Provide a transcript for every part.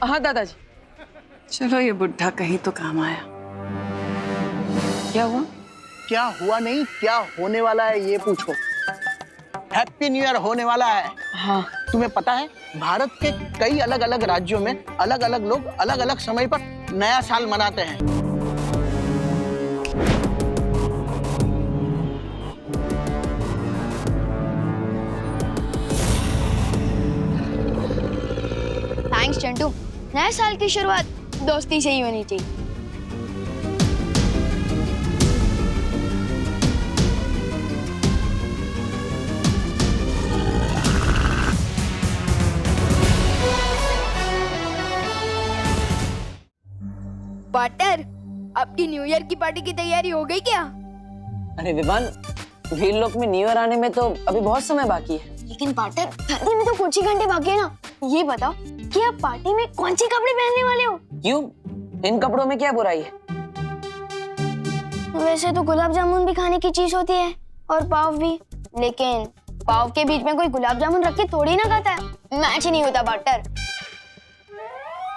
हाँ दादाजी। चलो ये बुढ़ा कहीं तो काम आया। क्या हुआ? क्या हुआ नहीं, क्या होने वाला है ये पूछो। हैप्पी न्यू ईयर होने वाला है। हाँ। तुम्हें पता है भारत के कई अलग अलग राज्यों में अलग अलग लोग अलग अलग समय पर नया साल मनाते हैं। थैंक्स चंटू। नए साल की शुरुआत दोस्ती से ही होनी चाहिए। पार्टनर, आपकी न्यू ईयर की पार्टी की तैयारी हो गई क्या? अरे विवान, वीर लोक में न्यू ईयर आने में तो अभी बहुत समय बाकी है। लेकिन पार्टनर, धरती में तो कुछ ही घंटे बाकी है ना। ये बताओ कि आप पार्टी में कौन से कपड़े पहनने वाले हो? क्यों? इन कपड़ों में क्या बुराई है? वैसे तो गुलाब जामुन भी खाने की चीज होती है और पाव भी, लेकिन पाव के बीच में कोई गुलाब जामुन रख के थोड़ी ना खाता है। मैच नहीं होता पार्टनर।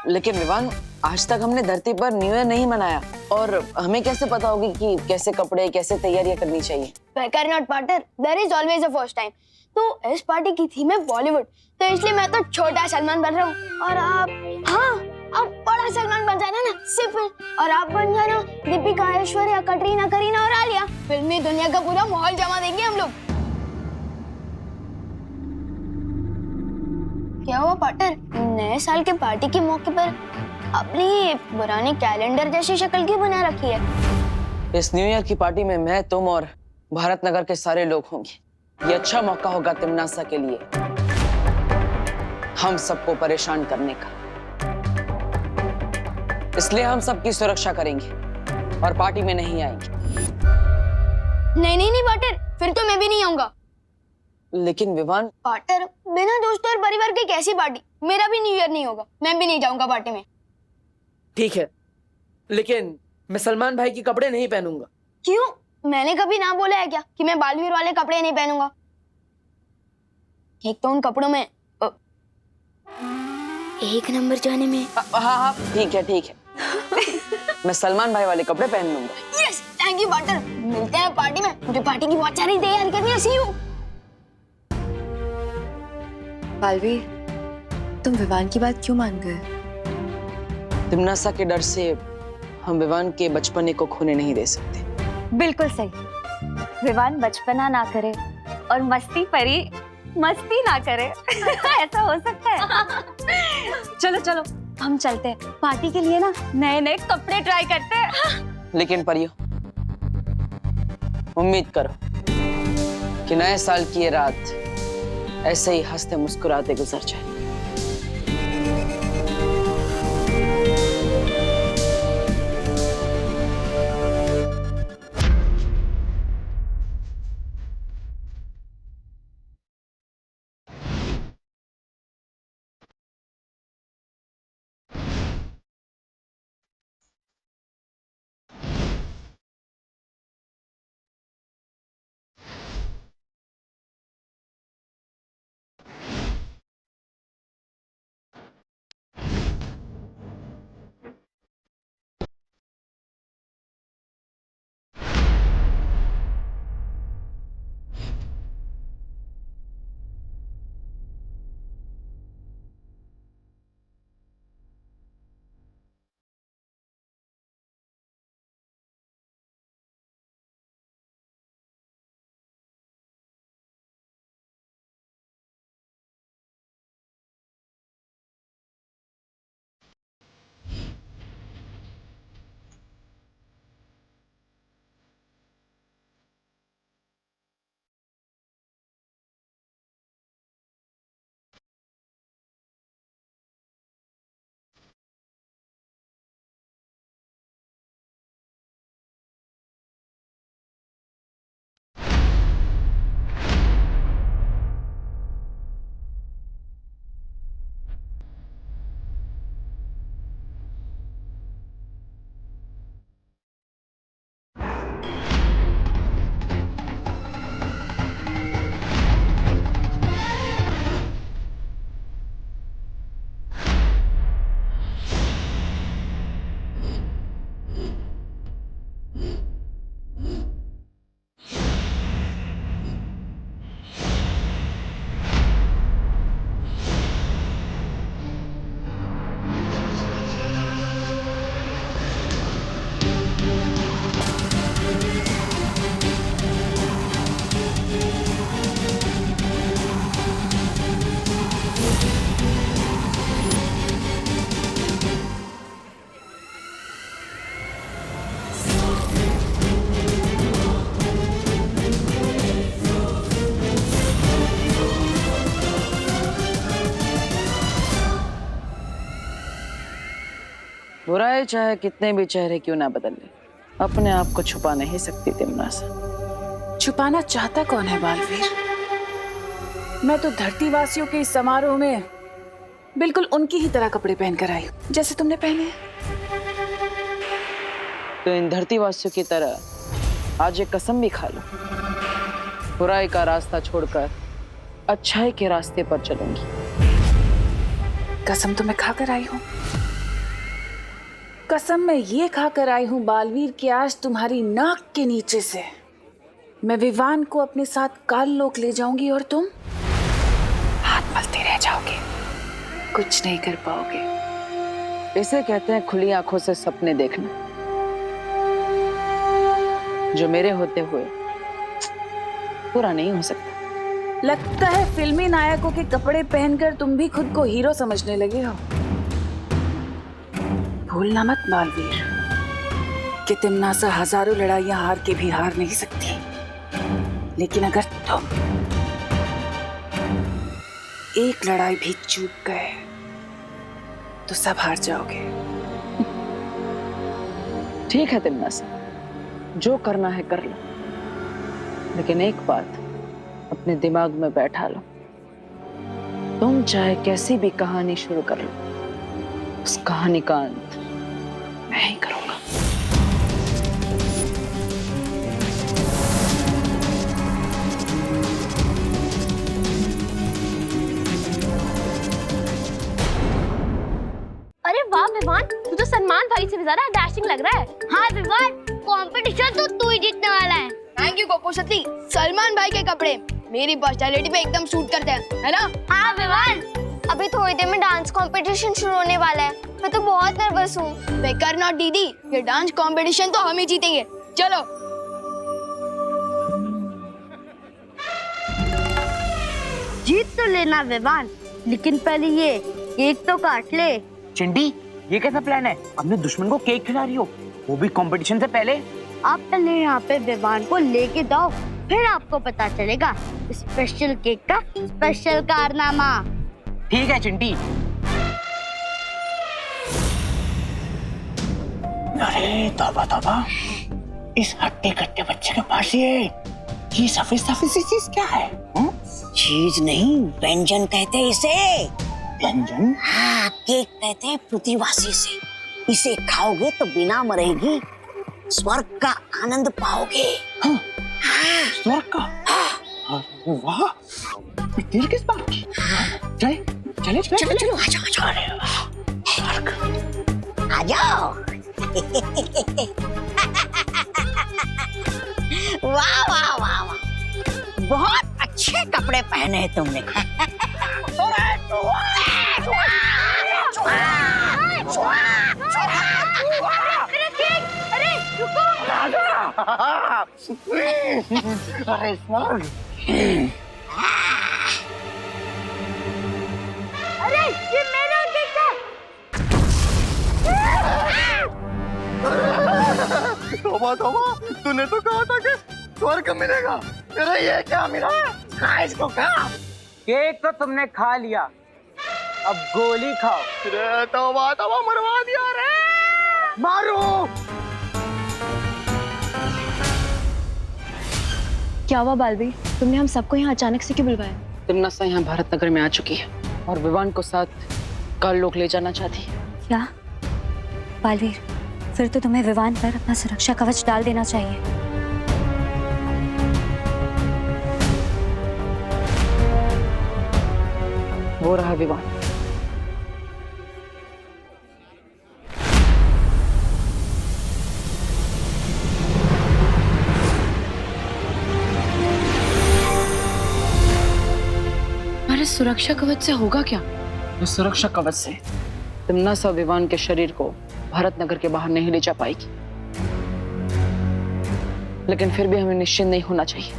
लेकिन विवान, आज तक हमने धरती पर न्यू ईयर नहीं मनाया और हमें कैसे पता होगी कि कैसे कपड़े, कैसे तैयारियां करनी चाहिए? बेकार not partner, there is always a first time. तो इस पार्टी की थीम है बॉलीवुड, तो इसलिए मैं तो छोटा सलमान बन रहा हूँ और आप, हाँ, आप बड़ा सलमान बन जाना ना सिंपल, और आप बन जाना दीपिका, ऐश्वर्या, कटरीना, करीना और आलिया। फिल्मी दुनिया का पूरा माहौल जमा देंगे हम लोग। क्या हुआ पार्टनर, नए साल के पार्टी के मौके पर अपनी पुराने कैलेंडर जैसी शक्ल क्यों बना रखी है? इस न्यू ईयर की पार्टी में मैं, तुम और भारत नगर के सारे लोग होंगे। ये अच्छा मौका होगा तिमनासा के लिए हम सबको परेशान करने का। इसलिए हम सबकी सुरक्षा करेंगे और पार्टी में नहीं आएंगे। नहीं नहीं नहीं पार्टनर, फिर तो मैं भी नहीं आऊंगा। लेकिन विवान, पार्टनर, बिना दोस्तों और परिवार की कैसी पार्टी? मेरा भी न्यू ईयर नहीं होगा, मैं भी नहीं जाऊंगा पार्टी में। ठीक है, लेकिन मैं सलमान भाई के कपड़े नहीं पहनूंगा। क्यों? मैंने कभी ना बोला है क्या कि मैं बालवीर वाले कपड़े नहीं पहनूंगा? एक तो उन कपड़ों में एक नंबर जाने में। हाँ हाँ ठीक है ठीक है। मैं सलमान भाई वाले कपड़े पहन लूंगा। Yes, thank you partner. मिलते हैं पार्टी में, मुझे पार्टी की बहुत सारी तैयारी करनी है। सी यू। बालवीर, तुम विवान की बात क्यों मान गए? तिमनासा के डर से हम विवान के बचपने को खोने नहीं दे सकते। बिल्कुल सही। विवान बचपना ना करे और मस्ती परी मस्ती ना करे। ऐसा हो सकता है? चलो चलो, हम चलते हैं पार्टी के लिए ना, नए नए कपड़े ट्राई करते हैं। लेकिन परियो, उम्मीद करो कि नए साल की ये रात ऐसे ही हंसते मुस्कुराते गुजर जाए। बुराई चाहे कितने भी चेहरे क्यों ना बदल ले, अपने आप को छुपा नहीं सकती तिमनासा। छुपाना चाहता कौन है बालवीर? मैं तो धरतीवासियों के इस समारोह में बिल्कुल उनकी ही तरह कपड़े पहनकर आई हूँ जैसे तुमने पहने हैं। तो इन धरतीवासियों की तरह आज एक कसम भी खा लो, बुराई का रास्ता छोड़कर अच्छाई के रास्ते पर चलूंगी। कसम तो मैं खाकर आई हूँ, कसम मैं ये खाकर आई हूँ बालवीर कि आज तुम्हारी नाक के नीचे से मैं विवान को अपने साथ काल लोक ले जाऊंगी और तुम हाथ मलते रह जाओगे, कुछ नहीं कर पाओगे। इसे कहते हैं खुली आंखों से सपने देखना, जो मेरे होते हुए पूरा नहीं हो सकता। लगता है फिल्मी नायकों के कपड़े पहनकर तुम भी खुद को हीरो समझने लगे हो। भूलना मत बालवीर कि तिमनासा हजारों लड़ाइयां हार के भी हार नहीं सकती, लेकिन अगर तुम एक लड़ाई भी चूक गए तो सब हार जाओगे। ठीक है तिमनासा, जो करना है कर लो, लेकिन एक बात अपने दिमाग में बैठा लो, तुम चाहे कैसी भी कहानी शुरू कर लो, उस कहानी का अंत मैं ही करूंगा। अरे वाह विवान, तू तो सलमान भाई से भी ज्यादा डैशिंग लग रहा है। हाँ विवान, कंपटीशन तो तू ही जीतने वाला है। थैंक यू कोको सती, सलमान भाई के कपड़े मेरी पर्सनालिटी पे एकदम सूट करते हैं, है ना? हाँ विवान, अभी थोड़ी देर में डांस कंपटीशन शुरू होने वाला है, मैं तो बहुत नर्वस हूँ। बेकार नॉट दीदी, ये डांस कंपटीशन तो हम ही जीतेंगे, चलो। जीत तो लेना विवान, लेकिन पहले ये केक तो काट ले। चिंटी, ये कैसा प्लान है? अपने दुश्मन को केक खिला रही हो, वो भी कंपटीशन से पहले? आप पहले यहाँ पे विवान को लेके जाओ, फिर आपको पता चलेगा स्पेशल केक का स्पेशल कारनामा। ठीक है चिंटी। अरे तौबा तौबा, इस हट्टे कट्टे बच्चे के पास ये सफेद सफेद सी चीज क्या है? चीज नहीं, व्यंजन कहते हैं इसे। व्यंजन? हाँ, केक कहते हैं पृथ्वीवासी से। इसे खाओगे तो बिना मरेगी स्वर्ग का आनंद पाओगे। हाँ, हाँ, स्वर्ग का? हाँ, वाह, तेरी किस बात की? चले चले चले चलो चलो, आ जाओ आ जाओ। अरे वाह, स्वर्ग। आ जाओ। वाह वाह वाह वाह, बहुत अच्छे कपड़े पहने हैं तुमने। अरे रुको, अरे स्वर्ग। अरे ये मेरा केक है। तौबा तौबा, तूने तो कहा था कि स्वर्ग मिलेगा, अरे ये क्या मिला? खा इसको, खा। केक तो तुमने खा लिया, अब गोली खाओ। अरे तौबा तौबा, मरवा दिया रे। मारो। क्या हुआ बालवीर, तुमने हम सबको यहाँ अचानक से क्यों बुलवाया? तिमनासा यहाँ भारत नगर में आ चुकी है और विवान को साथ काल लोक ले जाना चाहती है। क्या बालवीर, फिर तो तुम्हें विवान पर अपना सुरक्षा कवच डाल देना चाहिए। वो रहा विवान। हमारे सुरक्षा कवच से होगा क्या? उस सुरक्षा कवच से तिमनासा विवान के शरीर को भारत नगर के बाहर नहीं ले जा पाएगी, लेकिन फिर भी हमें निश्चिंत नहीं होना चाहिए।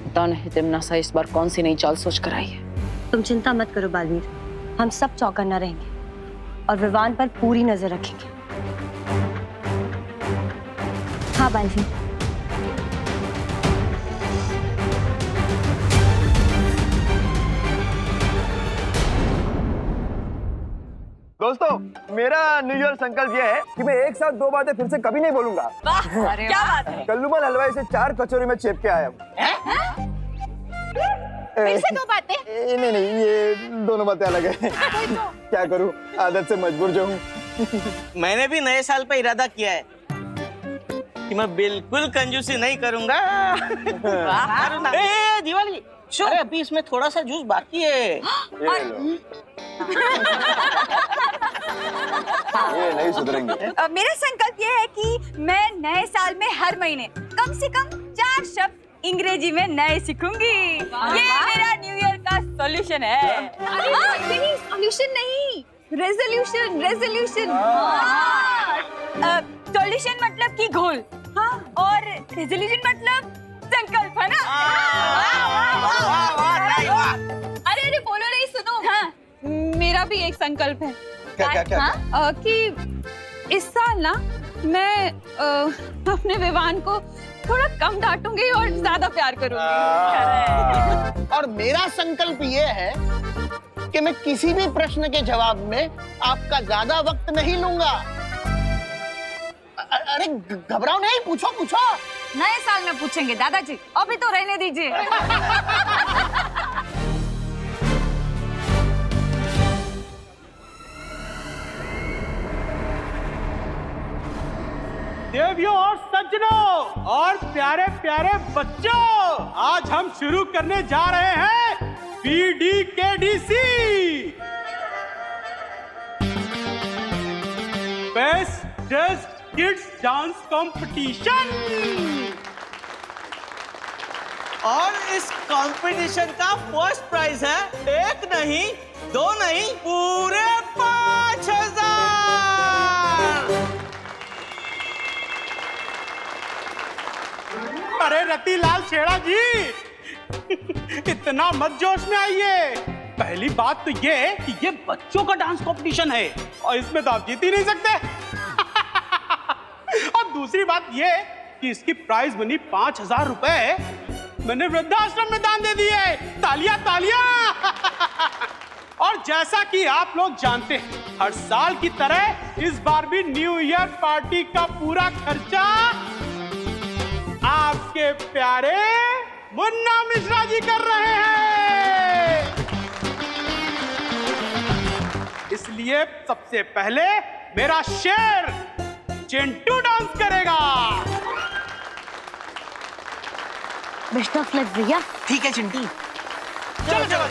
पता नहीं तिमनासा इस बार कौन सी नई चाल सोच कर आई है। तुम चिंता मत करो बालवीर, हम सब चौकन्ना रहेंगे और विवान पर पूरी नजर रखेंगे। हाँ बालवीर। दोस्तों, मेरा न्यू ईयर संकल्प ये है कि मैं एक साथ 2 बातें फिर से कभी नहीं बोलूंगा। क्या बात है? कल्लूमल हलवाई से 4 कचौरी में चेप के आया हूँ। फिर से 2 बातें? नहीं, ये दोनों बातें अलग है। क्या करूँ, आदत से मजबूर जो हूँ। मैंने भी नए साल पे इरादा किया है कि मैं बिल्कुल कंजूसी नहीं करूंगा। ए दिवाली, अरे अभी इसमें थोड़ा सा जूस बाकी है। ये नहीं सुधरेंगे। मेरा संकल्प ये है कि मैं नए साल में हर महीने कम से कम 4 शब्द अंग्रेजी में नए सीखूंगी। ये मेरा न्यू ईयर का सॉल्यूशन है। सॉल्यूशन नहीं, रेजोल्यूशन। सॉल्यूशन मतलब की घोल, और रेजोल्यूशन मतलब संकल्प, है ना? अरे बोलो नहीं, सुनो। मेरा भी एक संकल्प है। क्या? कि इस साल ना मैं अपने विवान को थोड़ा कम डांटूंगी और ज्यादा प्यार करूंगी। और मेरा संकल्प ये है कि मैं किसी भी प्रश्न के जवाब में आपका ज्यादा वक्त नहीं लूंगा। अरे घबराओ नहीं, पूछो। नए साल में पूछेंगे दादाजी, अभी तो रहने दीजिए। देवियों और सज्जनों और प्यारे प्यारे बच्चों, आज हम शुरू करने जा रहे हैं BDKDC best dressed kids dance competition. और इस कंपटीशन का फर्स्ट प्राइज है 1 नहीं 2 नहीं, पूरे 5000। अरे रतिलाल छेड़ा जी, इतना मत जोश में आइए। पहली बात तो ये कि ये बच्चों का डांस कंपटीशन है और इसमें तो आप जीत ही नहीं सकते। और दूसरी बात ये कि इसकी प्राइज मनी 5000 रुपए मैंने वृद्धाश्रम में दान दे दिए। तालियां तालियां। और जैसा कि आप लोग जानते हैं, हर साल की तरह इस बार भी न्यू ईयर पार्टी का पूरा खर्चा आपके प्यारे मुन्ना मिश्रा जी कर रहे हैं। इसलिए सबसे पहले मेरा शेर चिंटू डांस करेगा। बेस्ट ऑफ लक भैया। ठीक है चिंटी, चलो।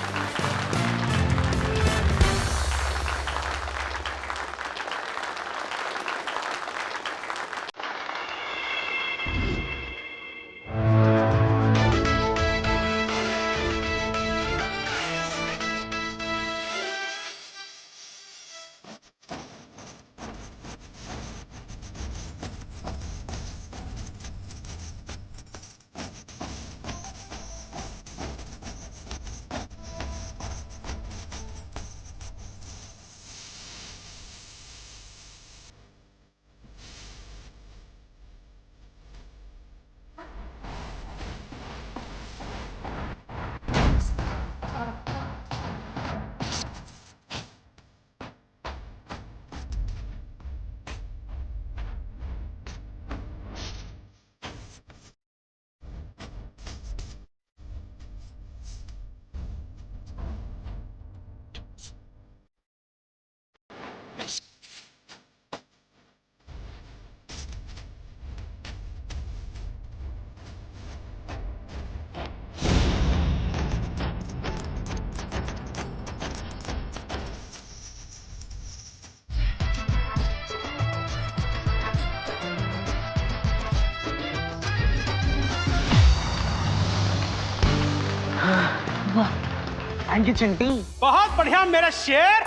Thank you Chinti. बहुत बढ़िया मेरा शेर।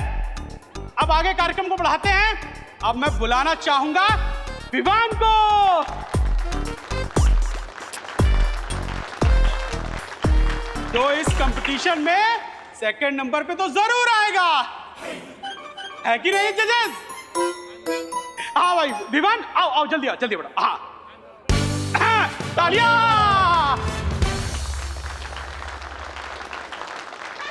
अब आगे कार्यक्रम को बढ़ाते हैं। अब मैं बुलाना चाहूंगा विवान को। तो इस कंपटीशन में सेकंड नंबर पे तो जरूर आएगा, है कि नहीं जजेस? हाँ भाई विवान, आओ जल्दी आओ, जल्दी बढ़ो। हाँ, तालियां।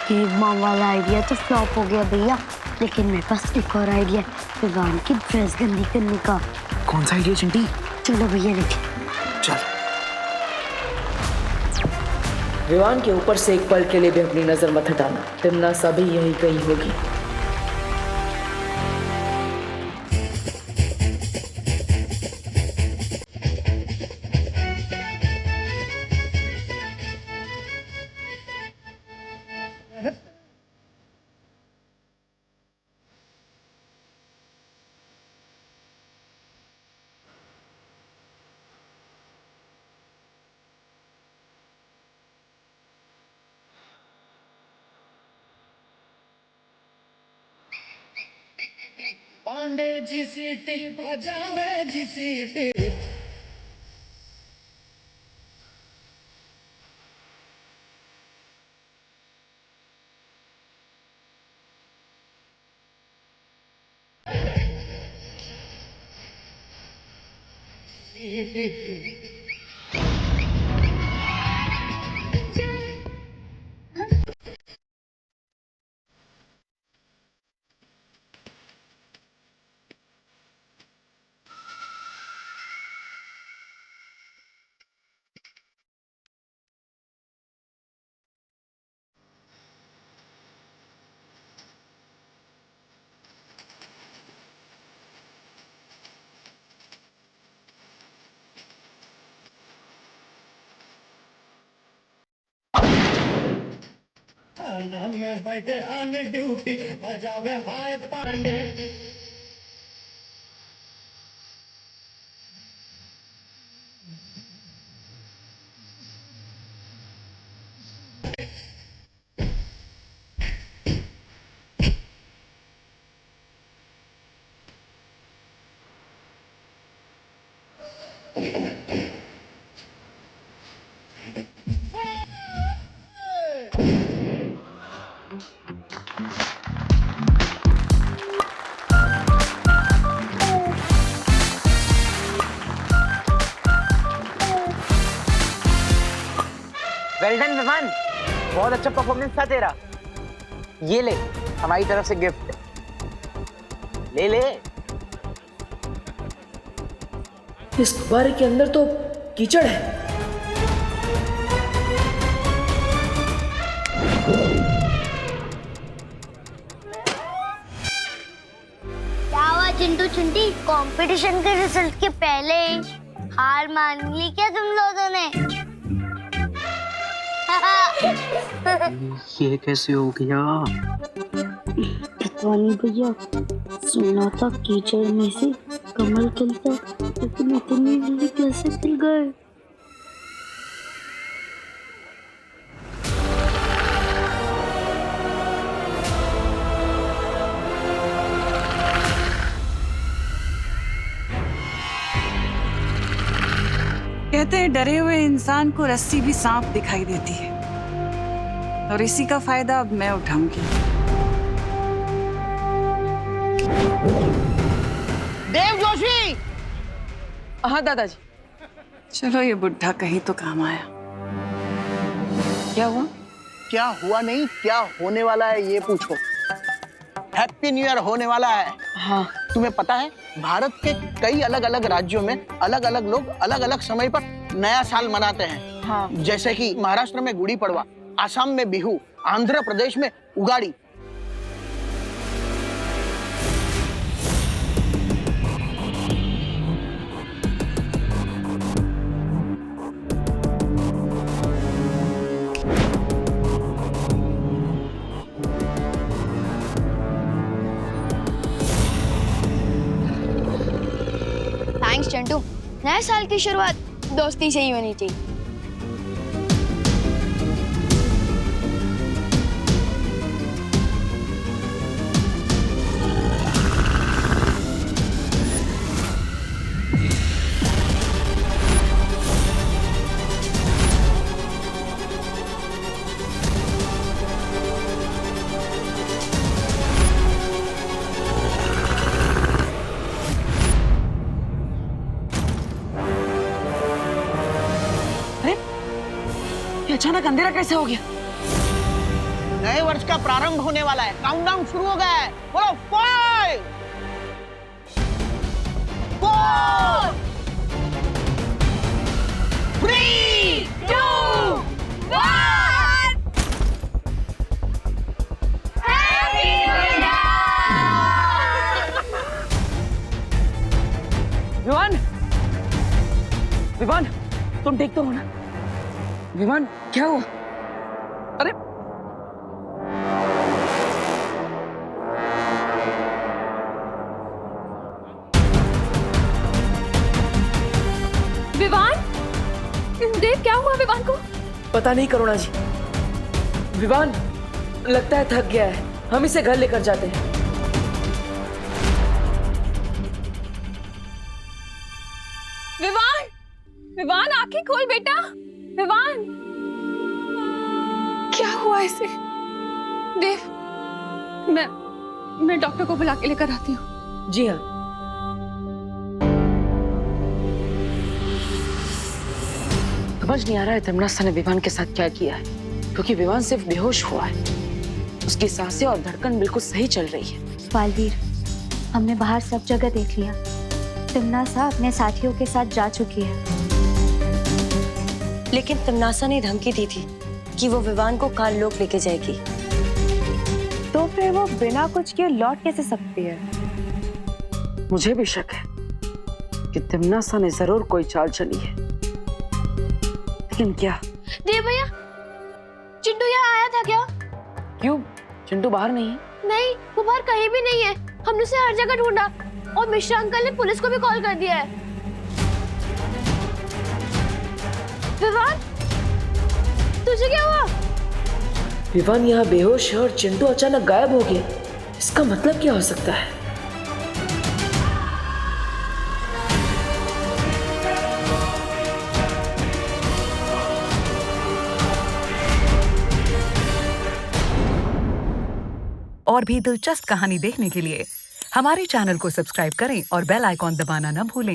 केक बम वाला आइडिया तो फ्लॉप हो गया भैया। लेकिन मेरे पास एक और आइडिया है, विवान की ड्रेस गंदी करने का। कौन सा आइडिया चिंटी? चलो भैया लेके। चल। विवान के ऊपर से एक पल के लिए भी अपनी नजर मत हटाना, तिमनासा भी यही गई होगी। पांडे जी सीटी बजावे जी सीटी। में बैठे आने ड्यूटी बजावे हाय पांडे। वेल डन विवान, बहुत अच्छा परफॉर्मेंस था तेरा। ये ले हमारी तरफ से गिफ्ट, ले ले। इस गुब्बारे के अंदर तो कीचड़ है। क्या हुआ चिंटू चिंटी, कंपटीशन के रिजल्ट के पहले हार मान ली क्या तुम लोगों ने? ये कैसे हो गया? पता नहीं भैया, सुना था कीचड़ में से कमल खिलता, लेकिन इतनी जल्दी कैसे खिल गए? कहते हैं डरे हुए इंसान को रस्सी भी सांप दिखाई देती है, और इसी का फायदा अब मैं उठाऊंगी। देव जोशी। हाँ दादाजी। चलो ये बुढ़ा कहीं तो काम आया। क्या हुआ? क्या हुआ नहीं, क्या होने वाला है ये पूछो। हैप्पी न्यू ईयर होने वाला है। हाँ। तुम्हें पता है भारत के कई अलग अलग राज्यों में अलग अलग लोग अलग अलग समय पर नया साल मनाते हैं। हाँ। जैसे कि महाराष्ट्र में गुड़ी पड़वा, आसाम में बिहू, आंध्र प्रदेश में उगाड़ी। थैंक्स चंटू, नए साल की शुरुआत दोस्ती से ही होनी चाहिए। अचानक अंधेरा कैसे हो गया? नए वर्ष का प्रारंभ होने वाला है। काउंटडाउन शुरू हो गया है। बोलो 5 4 3 2 1 विवान, विवान, तुम ठीक तो हो ना? विवान, क्या हुआ? अरे विवान, देव क्या हुआ विवान को? पता नहीं करुणा जी, विवान लगता है थक गया है, हम इसे घर लेकर जाते हैं। विवान, विवान आंखें खोल बेटा। विवान, क्या हुआ इसे? देव, मैं डॉक्टर को बुला के लेकर आती हूँ। जी हाँ। समझ नहीं आ रहा है तिमनासा ने विवान के साथ क्या किया है, क्योंकि विवान सिर्फ बेहोश हुआ है, उसकी सांसें और धड़कन बिल्कुल सही चल रही है। बालवीर, हमने बाहर सब जगह देख लिया। तिमनासा अपने साथियों के साथ जा चुकी है। लेकिन तिमनासा ने धमकी दी थी कि वो विवान को काल लोक लेके जाएगी। तो फिर वो बिना कुछ किए लौट कैसे सकती है? मुझे भी शक है कि तिमनासा ने जरूर कोई चाल चली है, लेकिन क्या? देव भैया, चिंटू यहाँ आया था क्या? क्यों? चिंटू बाहर नहीं है? नहीं, वो बाहर कहीं भी नहीं है। हमने उसे हर जगह ढूंढा और मिश्रा अंकल ने पुलिस को भी कॉल कर दिया है। विवान, तुझे क्या हुआ? विवान यहाँ बेहोश है और चिंटू अचानक गायब हो गया। इसका मतलब क्या हो सकता है? और भी दिलचस्प कहानी देखने के लिए हमारे चैनल को सब्सक्राइब करें और बेल आइकॉन दबाना न भूलें।